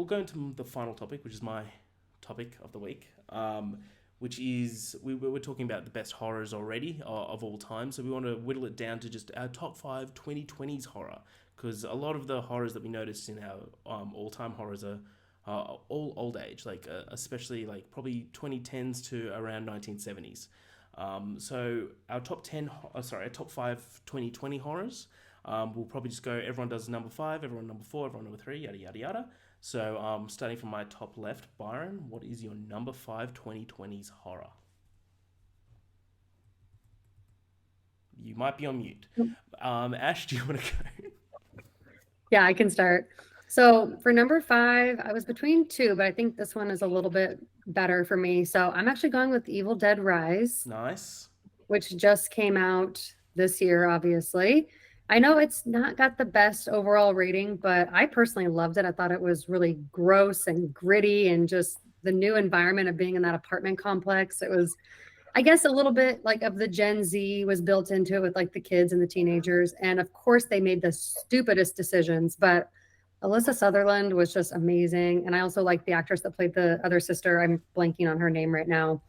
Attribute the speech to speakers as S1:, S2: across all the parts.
S1: we'll go into the final topic, which is my topic of the week, which is we're talking about the best horrors already of all time. So we want to whittle it down to just our top five 2020s horror, because a lot of the horrors that we noticed in our all time horrors are all old age, like especially like probably 2010s to around 1970s. So our our top five 2020 horrors. We'll probably just go. Everyone does number five, everyone number four, everyone number three, yada yada yada. So, starting from my top left, Byron, what is your number five 2020s horror? You might be on mute. Ash, do you want to go?
S2: Yeah, I can start. So for number five, I was between two, but I think this one is a little bit better for me. So I'm actually going with Evil Dead Rise,
S1: Nice.
S2: which just came out this year, obviously. I know it's not got the best overall rating, but I personally loved it. I thought it was really gross and gritty and just the new environment of being in that apartment complex. It was, I guess, a little bit like of the Gen Z was built into it with like the kids and the teenagers. And of course, they made the stupidest decisions, but Alyssa Sutherland was just amazing. And I also like the actress that played the other sister. I'm blanking on her name right now,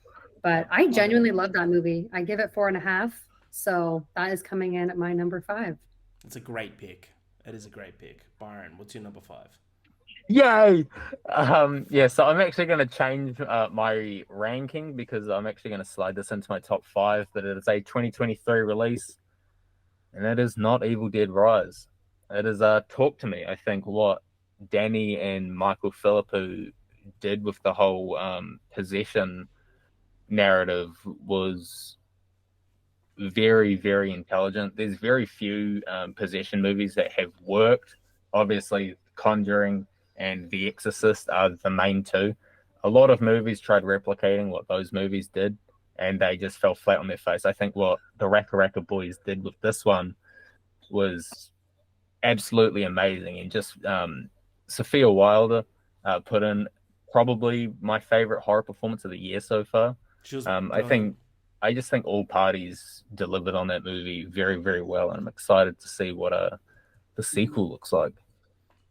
S2: but I
S1: Okay.
S2: genuinely love that movie. I give it 4.5. So that is coming in at my number five.
S1: It's a great pick. It is a great pick. Byron, what's your number five?
S3: Yay! Yeah, so I'm actually going to change my ranking because I'm actually going to slide this into my top five, but it is a 2023 release, and it is not Evil Dead Rise. It is Talk to Me. I think what Danny and Michael Philippou did with the whole possession narrative was very, very intelligent. There's very few possession movies that have worked. Obviously, Conjuring and The Exorcist are the main two. A lot of movies tried replicating what those movies did, and they just fell flat on their face. I think what the Raka Raka Boys did with this one was absolutely amazing, and just Sophia Wilder put in probably my favorite horror performance of the year so far.
S1: She was
S3: I
S1: brilliant.
S3: think I just think all parties delivered on that movie very, very well, and I'm excited to see what the sequel looks like.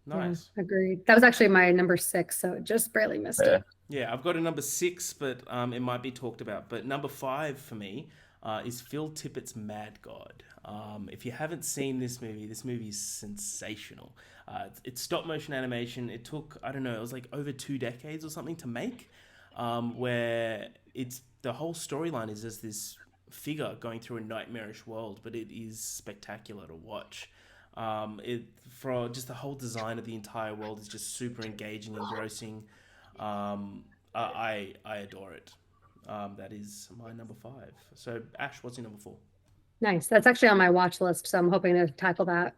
S2: Yeah,
S1: Nice.
S2: agreed. That was actually my number six. So it just barely missed
S3: Yeah.
S2: it.
S1: Yeah, I've got a number six, but it might be talked about. But number five for me is Phil Tippett's Mad God. If you haven't seen this movie is sensational. It's stop motion animation. It took, I don't know, it was like over 2 decades or something to make, where it's the whole storyline is as this figure going through a nightmarish world, but it is spectacular to watch. It for just the whole design of the entire world is just super engaging, engrossing. I adore it. That is my number five. So Ash, what's your number four?
S2: Nice. That's actually on my watch list. So I'm hoping to tackle that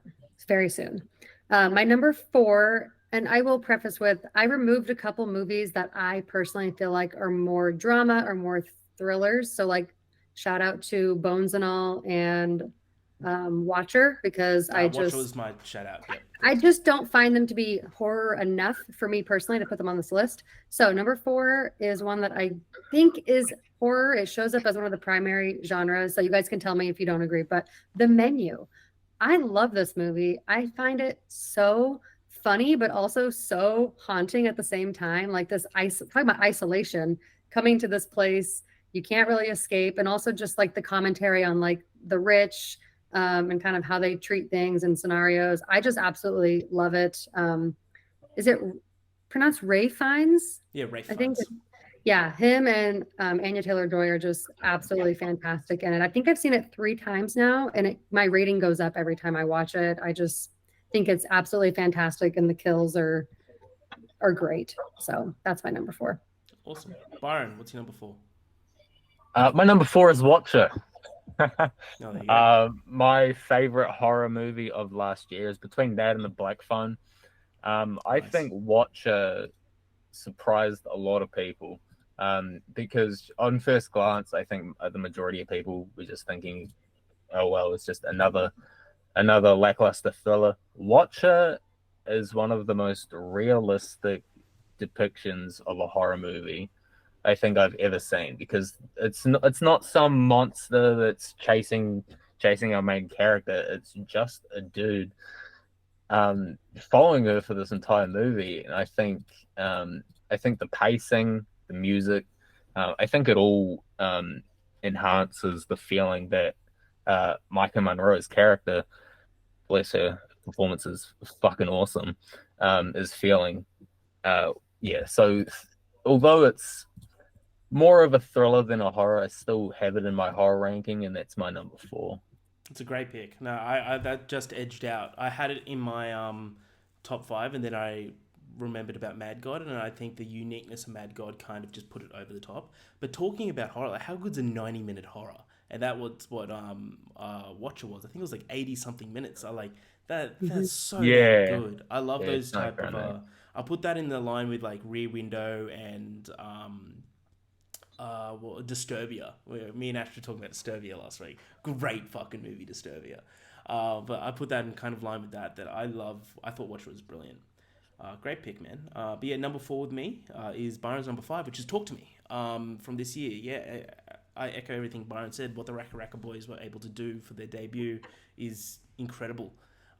S2: very soon. My number four, and I will preface with I removed a couple movies that I personally feel like are more drama or more thrillers. So, like, shout out to Bones and All and Watcher because
S1: Watcher was my shout out. Yep,
S2: I
S1: correct.
S2: just don't find them to be horror enough for me personally to put them on this list. So number four is one that I think is horror. It shows up as one of the primary genres. So you guys can tell me if you don't agree, but The Menu. I love this movie. I find it so funny, but also so haunting at the same time. Like this talking about isolation, coming to this place, you can't really escape. And also just like the commentary on like the rich, and kind of how they treat things and scenarios. I just absolutely love it. Is it pronounced Ray Fiennes?
S1: Yeah, Ray
S2: I think.
S1: Fiennes.
S2: Yeah, him and Anya Taylor Joy are just absolutely fantastic in it. I think I've seen it 3 times now, and my rating goes up every time I watch it. I just think it's absolutely fantastic, and the kills are great. So that's my number four.
S1: Awesome. Byron, what's your number four?
S3: My number four is Watcher.
S1: Oh, there you go.
S3: My favorite horror movie of last year is between that and The Black Phone. I
S1: Nice.
S3: think Watcher surprised a lot of people because on first glance, I think the majority of people were just thinking, "Oh well, it's just another lackluster thriller." Watcher is one of the most realistic depictions of a horror movie I think I've ever seen because it's not some monster that's chasing our main character. It's just a dude following her for this entire movie, and I think the pacing, the music, I think it all enhances the feeling that Micah Monroe's character, bless her, performance is fucking awesome, is feeling. Uh, yeah, so although it's more of a thriller than a horror, I still have it in my horror ranking, and that's my number four.
S1: It's a great pick. No, I that just edged out. I had it in my top five, and then I remembered about Mad God, and I think the uniqueness of Mad God kind of just put it over the top. But talking about horror, like how good's a 90-minute horror? And that was what Watcher was. I think it was like 80 something minutes. I like that.
S2: Mhm.
S1: That's so damn
S3: Yeah,
S1: good. I love
S3: yeah,
S1: those
S3: it's nice
S1: type of.
S3: around there.
S1: I put that in the line with like Rear Window and well, Disturbia. Me and Ash were talking about Disturbia last week. Great fucking movie, Disturbia. But I put that in kind of line with that. That I love. I thought Watcher was brilliant. Great pick, man. But yeah, number four with me is Byron's number five, which is Talk to Me from this year. Yeah, I echo everything Byron said. What the Raka Raka Boys were able to do for their debut is incredible.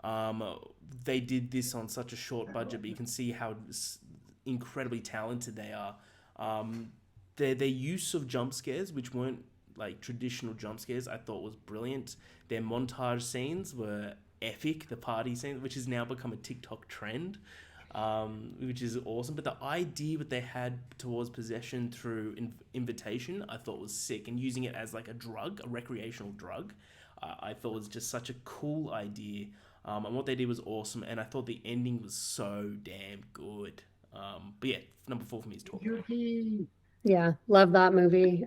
S1: Um, they did this on such a short budget, but you can see how incredibly talented they are. Um, their use of jump scares, which weren't like traditional jump scares, I thought was brilliant. Their montage scenes were epic. The party scene, which has now become a TikTok trend, which is awesome. But the idea that they had towards possession through invitation, I thought was sick, and using it as like a drug, a recreational drug, I thought was just such a cool idea. And what they did was awesome, and I thought the ending was so damn good. But yeah, number four for me is Talk to Me.
S2: Yeah, love that movie.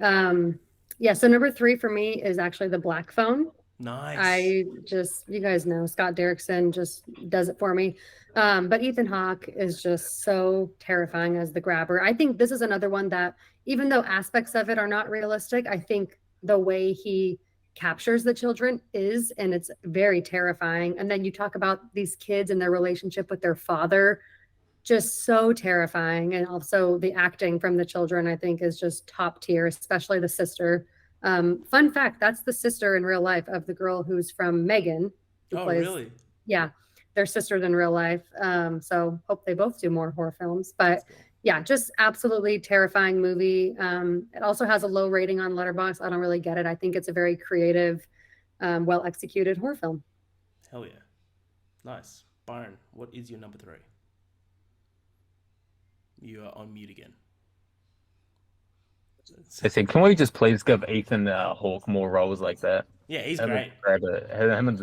S2: Yeah, so number three for me is actually The Black Phone.
S1: Nice.
S2: I just, you guys know, Scott Derrickson just does it for me. But Ethan Hawke is just so terrifying as the grabber. I think this is another one that, even though aspects of it are not realistic, I think the way he captures the children is, and it's very terrifying. And then you talk about these kids and their relationship with their father, just so terrifying. And also the acting from the children, I think, is just top tier, especially the sister. Fun fact, that's the sister in real life of the girl who's from Megan, who
S1: Oh,
S2: plays,
S1: really?
S2: yeah, they're sisters in real life. So hope they both do more horror films. But
S1: That's cool.
S2: yeah, just absolutely terrifying movie. It also has a low rating on Letterboxd. I don't really get it. I think it's a very creative, well executed horror film.
S1: Hell yeah. Nice. Byron, what is your number three? You are on mute again.
S3: I said, can we just please give Ethan Hawke more roles like that?
S1: Yeah, he's
S3: Him as
S1: great.
S3: the grabber, him and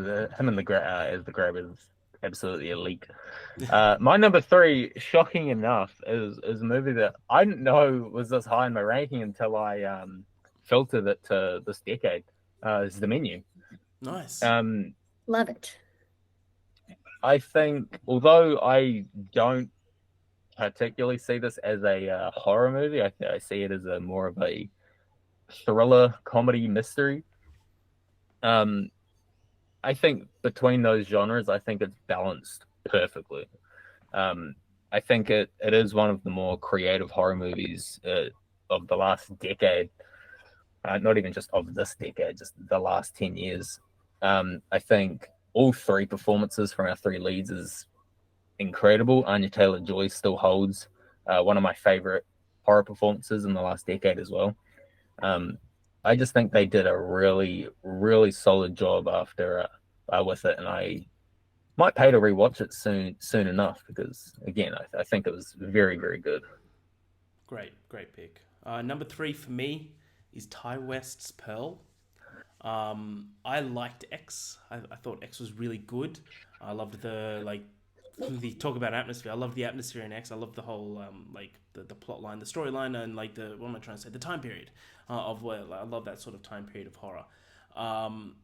S3: the as the grabber is absolutely elite. My number three, shocking enough, is a movie that I didn't know was this high in my ranking until I filtered it to this decade. Is The Menu.
S1: Nice.
S3: Um,
S2: Love it.
S3: I think, although I don't particularly see this as a horror movie, I see it as a more of a thriller, comedy, mystery. Um, I think between those genres, I think it's balanced perfectly. Um, I think it is one of the more creative horror movies of the last decade. Not even just of this decade, just the last 10 years. I think all three performances from our three leads is incredible. Anya Taylor-Joy still holds one of my favorite horror performances in the last decade as well. Um, I just think they did a really, really solid job after with it, and I might pay to rewatch it soon enough because again, I think it was very, very good.
S1: Great pick. Number three for me is Ty West's Pearl. I liked X. I thought X was really good. I loved the like the talk about atmosphere. I loved the atmosphere in X. I loved the whole like the plot line, the storyline, and like the what am I trying to say? The time period of where like, I love that sort of time period of horror. Um,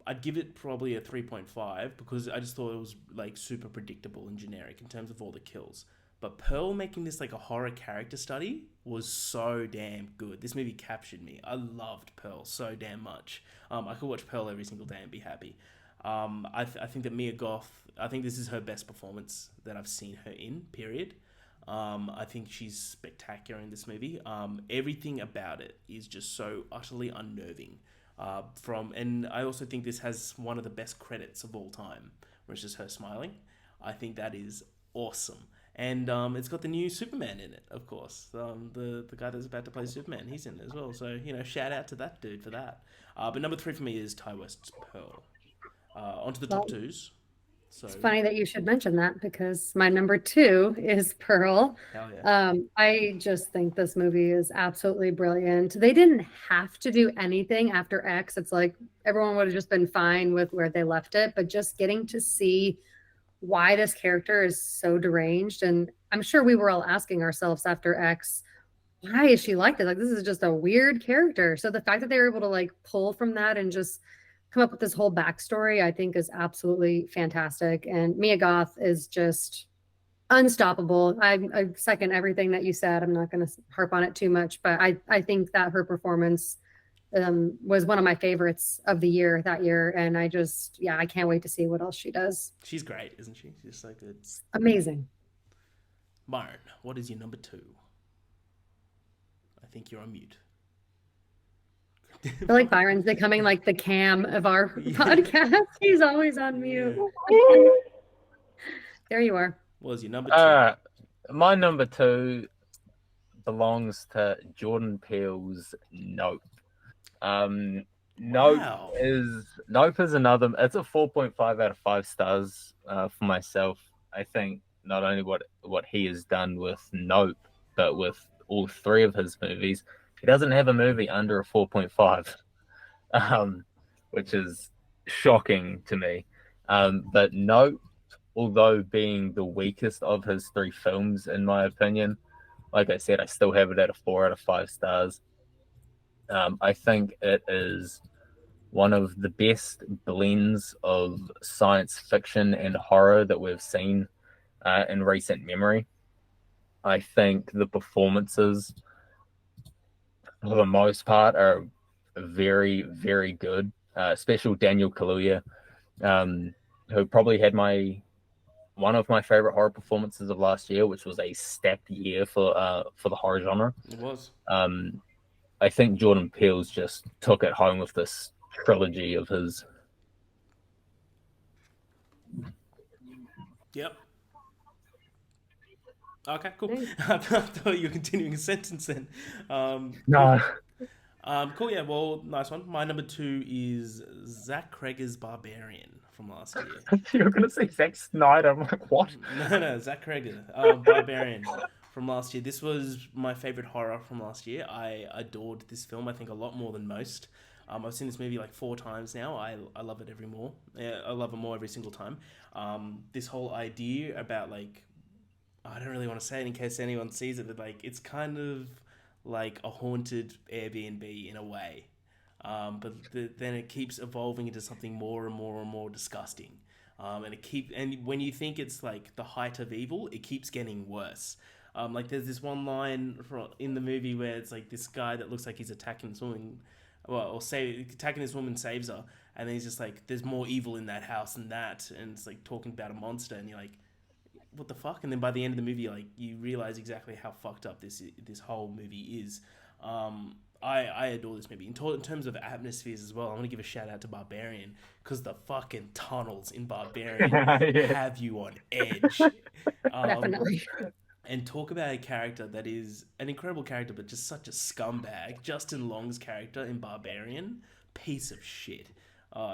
S1: I'd give it probably a 3.5 because I just thought it was like super predictable and generic in terms of all the kills. But Pearl making this like a horror character study was so damn good. This movie captured me. I loved Pearl so damn much. I could watch Pearl every single day and be happy. I think that Mia Goth, I think this is her best performance that I've seen her in, period. I think she's spectacular in this movie. Everything about it is just so utterly unnerving. And I also think this has one of the best credits of all time, where it's just her smiling. I think that is awesome. And it's got the new Superman in it, of course. The guy that's about to play Superman, he's in it as well. So, shout out to that dude for that. But number three for me is Ty West's Pearl. Onto the top
S2: Well,
S1: twos. So,
S2: it's funny that you should mention that because my number two is Pearl.
S1: hell yeah.
S2: I just think this movie is absolutely brilliant. They didn't have to do anything after X. It's like everyone would have just been fine with where they left it, but just getting to see why this character is so deranged. And I'm sure we were all asking ourselves after X, why is she like this? Like, this is just a weird character. So the fact that they were able to like pull from that and just come up with this whole backstory, I think is absolutely fantastic. And Mia Goth is just unstoppable. I second everything that you said. I'm not going to harp on it too much, but I think that her performance was one of my favorites of the year that year. And yeah, I can't wait to see what else she does.
S1: She's great, isn't she? She's so good.
S2: Amazing.
S1: Byron, what is your number two? I think you're on mute.
S2: I feel like Byron's becoming like the Cam of our podcast. He's always on mute. There you are.
S1: What was your number two?
S3: My number two belongs to Jordan Peele's Nope. Nope
S1: Wow.
S3: is another. It's a 4.5 out of 5 stars for myself. I think not only what he has done with Nope, but with all three of his movies, he doesn't have a movie under a 4.5, which is shocking to me. But Nope, although being the weakest of his three films, in my opinion, like I said, I still have it at a 4 out of 5 stars. I think it is one of the best blends of science fiction and horror that we've seen in recent memory. I think the performances, for the most part, are very, very good. Especially Daniel Kaluuya, who probably had one of my favorite horror performances of last year, which was a stacked year for the horror genre.
S1: It was.
S3: I think Jordan Peele's just took it home with this trilogy of his.
S1: Yep. Okay, cool. I thought you were continuing a sentence then.
S3: No.
S1: Cool, yeah, well, nice one. My number two is Zach Cregger's Barbarian from last year.
S3: You're going to say Zack Snyder. I'm like, what?
S1: No, Zach Cregger, Barbarian from last year. This was my favorite horror from last year. I adored this film, I think, a lot more than most. I've seen this movie like 4 times now. I love it I love it more every single time. This whole idea about like, I don't really want to say it in case anyone sees it, but like it's kind of like a haunted Airbnb in a way. Then it keeps evolving into something more and more and more disgusting. And when you think it's like the height of evil, it keeps getting worse. Like there's this one line in the movie where it's like this guy that looks like he's attacking this woman, attacking this woman saves her, and then he's just like, "There's more evil in that house than that," and it's like talking about a monster, and you're like, "What the fuck?" And then by the end of the movie, like you realize exactly how fucked up this whole movie is. I adore this movie. In terms of atmospheres as well, I'm going to give a shout out to Barbarian because the fucking tunnels in Barbarian have you on edge.
S2: Definitely.
S1: And talk about a character that is an incredible character, but just such a scumbag. Justin Long's character in Barbarian, piece of shit.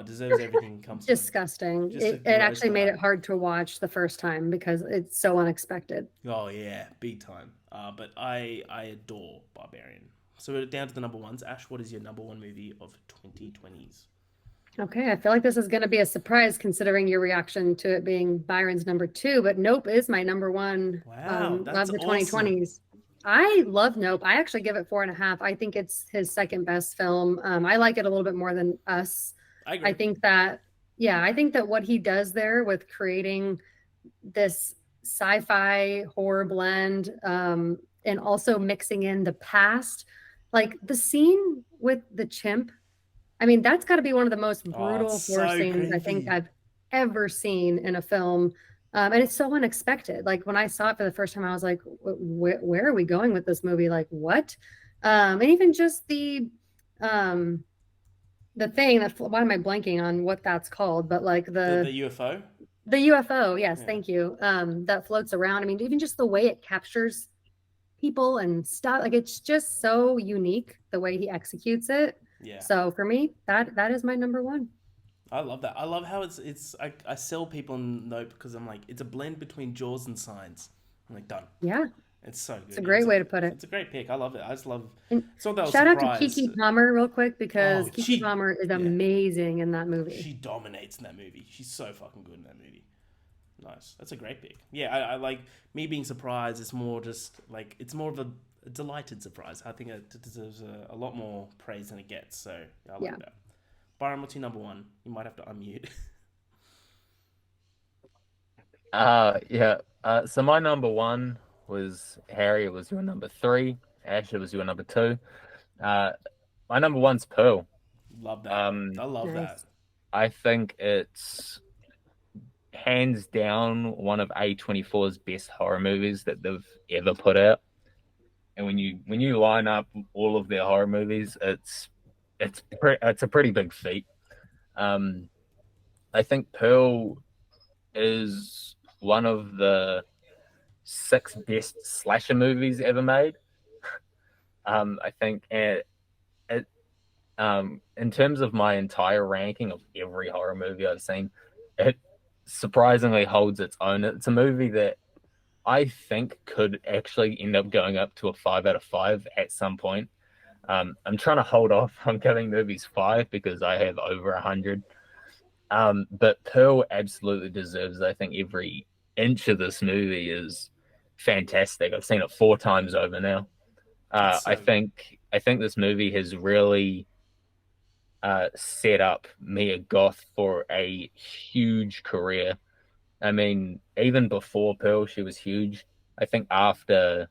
S1: Deserves everything comes to him.
S2: Disgusting.
S1: Just a
S2: It
S1: gross
S2: actually made
S1: guy.
S2: it hard to watch the first time because it's so unexpected.
S1: Oh yeah, big time. But I adore Barbarian. So we're down to the number ones. Ash, what is your number one movie of 2020s?
S2: Okay, I feel like this is going to be a surprise considering your reaction to it being Byron's number two, but Nope is my number one
S1: Wow,
S2: of
S1: that's
S2: the
S1: awesome.
S2: 2020s. I love Nope. I actually give it 4.5. I think it's his second best film. I like it a little bit more than Us.
S1: I agree.
S2: I think that what he does there with creating this sci-fi horror blend, and also mixing in the past, like the scene with the chimp. I mean, that's got to be one of the most brutal
S1: it's
S2: horror
S1: so
S2: scenes I think
S1: creepy.
S2: I've ever seen in a film. And it's so unexpected. Like when I saw it for the first time, I was like, where are we going with this movie? Like what? And even just the thing that, why am I blanking on what that's called? But like
S1: The UFO?
S2: The UFO, yes,
S1: Yeah.
S2: thank you. That floats around. I mean, even just the way it captures people and stuff, like it's just so unique the way he executes it.
S1: Yeah.
S2: So for me, that is my number one.
S1: I love that. I love how I sell people on Nope because I'm like, it's a blend between Jaws and Signs. I'm like, done.
S2: Yeah,
S1: It's so
S2: it's a
S1: good.
S2: great way to put it.
S1: It's a great pick. I love it. I just love.
S2: And
S1: It's not that I was
S2: shout out to
S1: surprised.
S2: Kiki Palmer real quick because
S1: Oh,
S2: Kiki
S1: she
S2: Palmer is
S1: yeah,
S2: amazing in that
S1: she
S2: movie.
S1: dominates in that movie. She's so fucking good in that movie. Nice. That's a great pick. Yeah, I like me being surprised. It's more just like it's more of a delighted surprise. I think it deserves a lot more praise than it gets. So I like
S2: Yeah.
S1: that. Byron, what's your number one? You might have to unmute.
S3: Yeah. So my number one was Harry. It was your number three. Ash, it was your number two. My number one's Pearl.
S1: Love that.
S3: Um,
S1: I love that.
S2: Nice.
S3: I think it's hands down one of A24's best horror movies that they've ever put out. And when you line up all of their horror movies, it's a pretty big feat. Um, I think Pearl is one of the six best slasher movies ever made. I think in terms of my entire ranking of every horror movie I've seen, it surprisingly holds its own. It's a movie that I think could actually end up going up to a 5 out of 5 at some point. I'm trying to hold off on giving movies 5 because I have over 100. But Pearl absolutely deserves. I think every inch of this movie is fantastic. I've seen it 4 times over now.
S1: It's so
S3: I think this movie has really set up Mia Goth for a huge career. I mean, even before Pearl, she was huge. I think after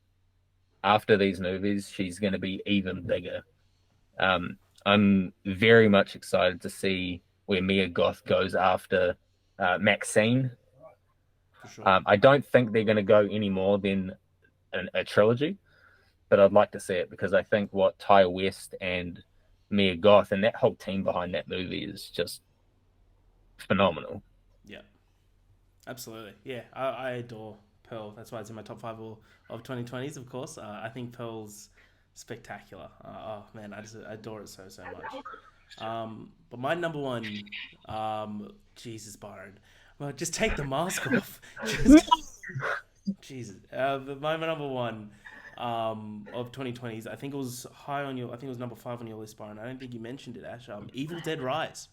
S3: these movies, she's going to be even bigger. I'm very much excited to see where Mia Goth goes after Maxine.
S1: for sure.
S3: I don't think they're going to go any more than a trilogy, but I'd like to see it because I think what Ty West and Mia Goth and that whole team behind that movie is just phenomenal.
S1: Yeah. Absolutely. Yeah, I adore Pearl. That's why it's in my top 5 of 2020s, of course. I think Pearl's spectacular. Oh, man, I adore it so much. But my number one, Jesus, Byron. Well, just take the mask off. Just, Jesus. But my number one of 2020s, I think it was I think it was number 5 on your list, Byron. I don't think you mentioned it, Ash. Evil Dead Rise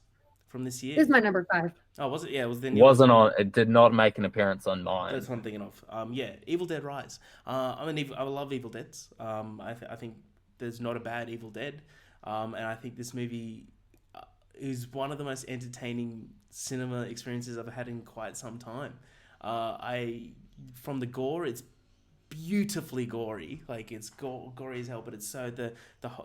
S1: from this year.
S2: This is my number 5.
S1: Oh, was it? Yeah, it was then.
S3: Wasn't on. It did not make an appearance on
S1: That's
S3: mine.
S1: what I'm thinking of. Yeah, Evil Dead Rise. I love Evil Deads. I think there's not a bad Evil Dead. And I think this movie is one of the most entertaining cinema experiences I've had in quite some time. From the gore, it's beautifully gory. Like it's gory as hell, but it's so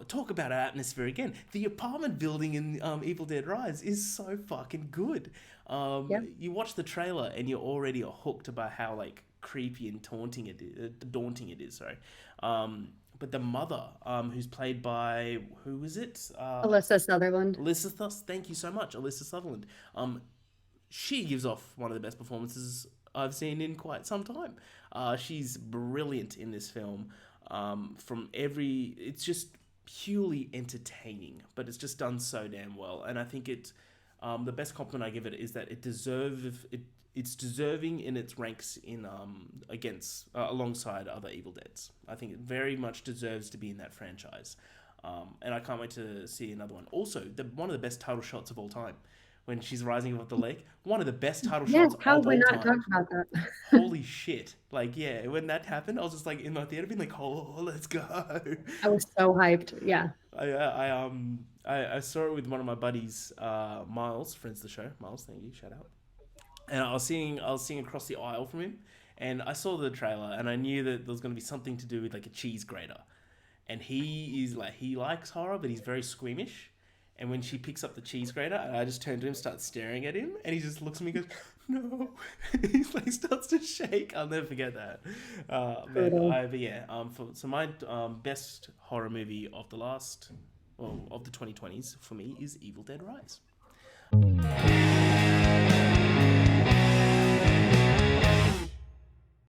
S1: talk about atmosphere again. The apartment building in Evil Dead Rise is so fucking good.
S2: Yep.
S1: You watch the trailer and you're already hooked by how like creepy and daunting it is. Sorry. But the mother, who's played by who is it?
S2: Alyssa Sutherland.
S1: Thank you so much, Alyssa Sutherland. She gives off one of the best performances I've seen in quite some time. She's brilliant in this film. It's just purely entertaining, but it's just done so damn well. And I think the best compliment I give it is that it's deserving in its ranks in alongside other Evil Deads. I think it very much deserves to be in that franchise. And I can't wait to see another one. Also, one of the best title shots of all time. When she's rising above the lake, one of the best title
S2: Yes,
S1: shots
S2: how
S1: of
S2: have we
S1: all
S2: not
S1: time.
S2: talked about that?
S1: Holy shit! Like, yeah, when that happened, I was just like in my theater, being like, "Oh, let's go!"
S2: I was so hyped. Yeah.
S1: I saw it with one of my buddies, Miles, friends of the show. Miles, thank you, shout out. And I was seeing across the aisle from him, and I saw the trailer, and I knew that there was going to be something to do with like a cheese grater, and he likes horror, but he's very squeamish. And when she picks up the cheese grater, I just turn to him, start staring at him, and he just looks at me and goes, "No." He's like, starts to shake. I'll never forget that. So my best horror movie of the 2020s for me is Evil Dead Rise.